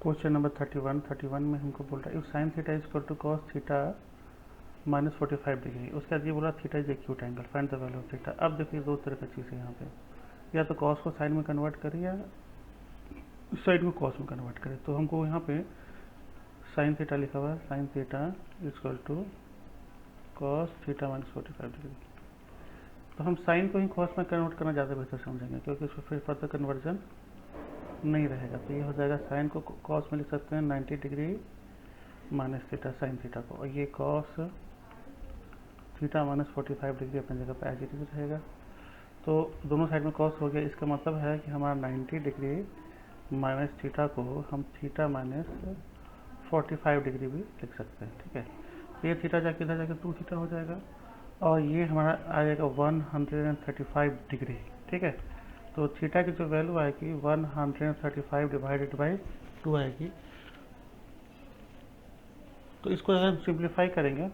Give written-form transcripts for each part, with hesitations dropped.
Question number 31 में हमको बोल रहा है if sine theta is equal to cos theta minus 45 degree. उसके बाद ये बोला theta is acute angle, find the value of theta. अब देखिए दो तरह का चीज़ है यहाँ पे, या तो कॉस को साइन में कन्वर्ट करें या साइन को कॉस में कन्वर्ट करें। तो हमको यहाँ पे साइन थीटा लिखा हुआ है, sine theta is equal to cos theta minus 45 degree. तो हम साइन को ही कॉस में कन्वर्ट करना ज़्यादा बेहतर समझेंगे, क्योंकि उसमें फिर फर्दर कन्वर्जन नहीं रहेगा। तो ये हो जाएगा साइन को कॉस में लिख सकते हैं 90 degree minus theta sine theta को, और ये कॉस थीटा माइनस 45 डिग्री अपनी जगह पर एज इट इज रहेगा। तो दोनों साइड में कॉस हो गया। इसका मतलब है कि हमारा 90 डिग्री माइनस थीटा को हम थीटा माइनस 45 डिग्री भी लिख सकते हैं। ठीक है, तो ये थीटा जाके इधर जाके 2 थीटा हो जाएगा, और ये हमारा आ जाएगा 135 डिग्री। ठीक है, तो थीटा की जो वैल्यू आएगी 135 डिवाइडेड बाई 2 आएगी। तो इसको अगर हम सिंप्लीफाई करेंगे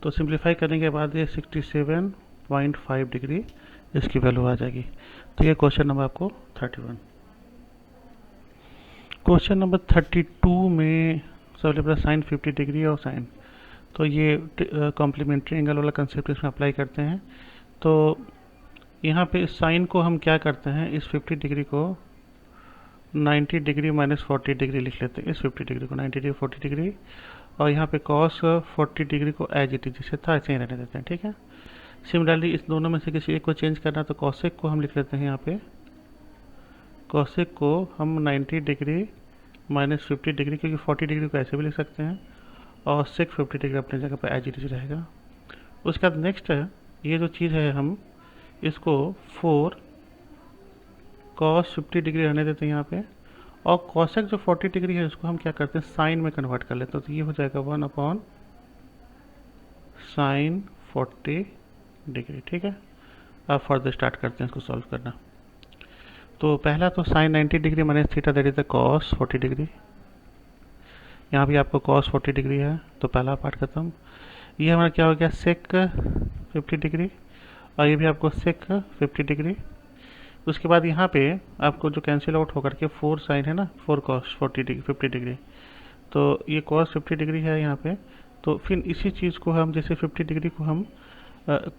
तो सिंप्लीफाई करने के बाद ये 67.5 डिग्री इसकी वैल्यू आ जाएगी। तो ये क्वेश्चन नंबर आपको 31। क्वेश्चन नंबर 32 में सब साइन 50 डिग्री और साइन, तो ये कॉम्प्लीमेंट्री एंगल वाला कंसेप्ट इसमें अप्लाई करते हैं। तो यहाँ पे साइन को हम क्या करते हैं, इस 50 डिग्री को 90 डिग्री माइनस 40 डिग्री लिख लेते हैं। इस 50 डिग्री को 90 डिग्री 40 डिग्री, और यहाँ पे कॉस 40 डिग्री को एज इट इज जैसे था ऐसे ही रहने देते हैं। ठीक है, सिमिलरली इस दोनों में से किसी एक को चेंज करना, तो कॉसेक को हम लिख लेते हैं यहाँ पे, कॉसेक को हम 90 डिग्री माइनस 50 डिग्री, क्योंकि 40 डिग्री को ऐसे भी लिख सकते हैं, और सेक 50 डिग्री अपनी जगह पर एज इट इज रहेगा। उसके बाद नेक्स्ट है ये जो चीज़ है, हम इसको 4 कॉस 50 डिग्री रहने देते हैं यहाँ पे, और कॉसेक जो 40 डिग्री है उसको हम क्या करते हैं साइन में कन्वर्ट कर लेते हैं। तो ये हो जाएगा 1 अपॉन साइन 40 डिग्री। ठीक है, अब फर्दर स्टार्ट करते हैं इसको सॉल्व करना। तो पहला तो sine 90 degree minus theta that is the cos 40 degree. यहाँ भी आपको कॉस 40 डिग्री है, तो पहला पार्ट खत्म। ये हमारा क्या हो गया सेक 50 डिग्री, और ये भी आपको सेक 50 डिग्री। उसके बाद यहाँ पे आपको जो कैंसिल आउट होकर के 4 साइन है ना, 4 कॉस 40 डिग्री 50 डिग्री, तो ये कॉस 50 डिग्री है यहाँ पे। तो फिर इसी चीज़ को हम जैसे 50 डिग्री को हम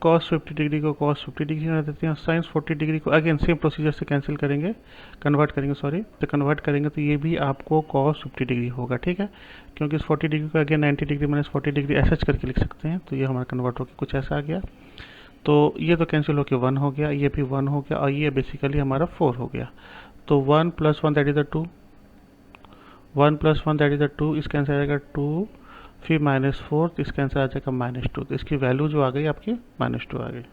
कॉस 50 डिग्री को कॉस 50 डिग्री बना देते हैं, साइंस 40 डिग्री को अगेन सेम प्रोसीजर से कैंसिल करेंगे, कन्वर्ट करेंगे सॉरी, तो कन्वर्ट करेंगे तो ये भी आपको कॉस 50 डिग्री होगा। ठीक है, क्योंकि इस 40 डिग्री को अगेन 90 डिग्री माइनस 40 डिग्री ऐसा करके लिख सकते हैं। तो ये हमारा कन्वर्ट होकर कुछ ऐसा आ गया। तो ये तो कैंसिल होकर 1 हो गया, ये भी 1 हो गया, और ये बेसिकली हमारा 4 हो गया। तो 1 + 1 that is the 2, 1 + 1 that is the 2, इसका आंसर आएगा 2, फिर -4, इसका आंसर आ जाएगा -2। तो इसकी वैल्यू जो आ गई आपकी -2 आ गई।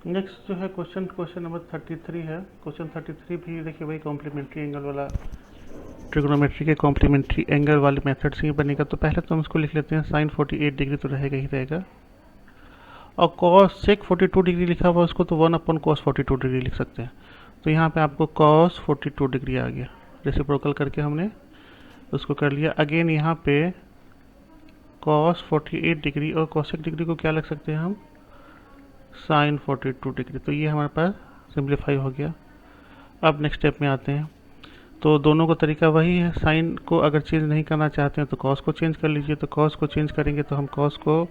नेक्स्ट जो है क्वेश्चन नंबर 33 है। क्वेश्चन 33 भी देखिए वही कॉम्प्लीमेंट्री एंगल वाला, ट्रिग्नोमेट्री के कॉम्प्लीमेंट्री एंगल वाले मेथड से ही बनेगा। तो पहले तो हम इसको लिख लेते हैं साइन 48 डिग्री तो रहेगा ही रहेगा, और कॉस सेक 42 डिग्री लिखा हुआ उसको तो 1 अपॉन कॉस 42 डिग्री लिख सकते हैं। तो यहाँ पे आपको कॉस 42 डिग्री आ गया, रेसिप्रोकल करके हमने उसको कर लिया। अगेन यहाँ पे कॉस 48 डिग्री और कॉसेक डिग्री को क्या लग सकते हैं हम, साइन 42 डिग्री। तो ये हमारे पास सिंप्लीफाई हो गया। अब नेक्स्ट स्टेप में आते हैं। तो दोनों का तरीका वही है, साइन को अगर चेंज नहीं करना चाहते हैं तो कॉस को चेंज कर लीजिए। तो कॉस को चेंज करेंगे तो हम कॉस को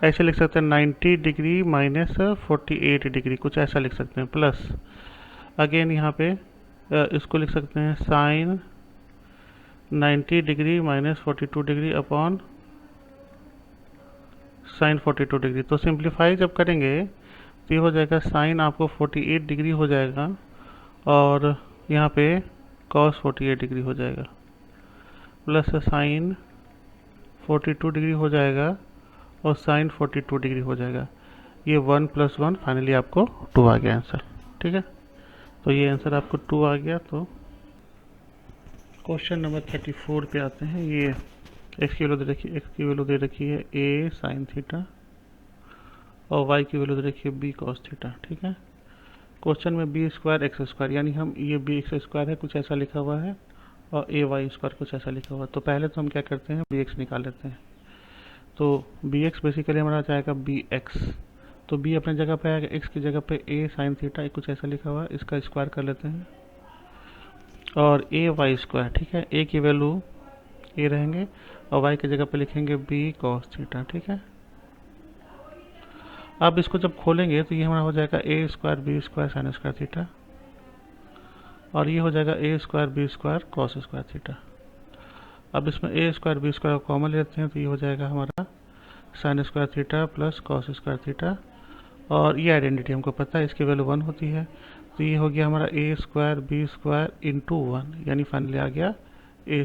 ऐसे लिख सकते हैं 90 डिग्री माइनस 48 डिग्री, कुछ ऐसा लिख सकते हैं, प्लस अगेन यहाँ पे इसको लिख सकते हैं sine 90 degree minus 42 degree upon sine 42 degree. तो सिंप्लीफाई जब करेंगे तो ये हो जाएगा साइन आपको 48 डिग्री हो जाएगा, और यहाँ पे कॉस 48 डिग्री हो जाएगा, प्लस साइन 42 डिग्री हो जाएगा और साइन 42 डिग्री हो जाएगा। ये 1 + 1 फाइनली आपको 2 आ गया आंसर। ठीक है, तो ये आंसर आपको 2 आ गया। तो क्वेश्चन नंबर 34 पे आते हैं। ये एक्स की वैल्यू दे रखी है a साइन थीटा, और y की वैल्यू दे रखी है b कॉस थीटा। ठीक है, क्वेश्चन में b² x², यानी हम ये bx² है कुछ ऐसा लिखा हुआ है, और ay² कुछ ऐसा लिखा हुआ है। तो पहले तो हम क्या करते हैं bx निकाल लेते हैं। तो bx बेसिकली हमारा जाएगा bx, तो b अपने जगह पे आएगा, x की जगह पे a साइन थीटा कुछ ऐसा लिखा हुआ है, इसका स्क्वायर कर लेते हैं, और ए वाई स्क्वायर, ठीक है, ए की वैल्यू ए रहेंगे और वाई की जगह पे लिखेंगे बी कॉस थीटा, ठीक है। अब इसको जब खोलेंगे तो ये हमारा हो जाएगा A square B square sine square theta, और ये हो जाएगा A square B square cos square theta. अब इसमें A square B square common लेते हैं तो ये हो जाएगा हमारा sine square theta plus cos square theta, और ये आइडेंटिटी हमको पता है, इसकी वैल्यू 1 होती है, तो ये हो गया हमारा ए स्क्वायर बी स्क्वायर इंटू 1, यानी फाइनली आ गया ए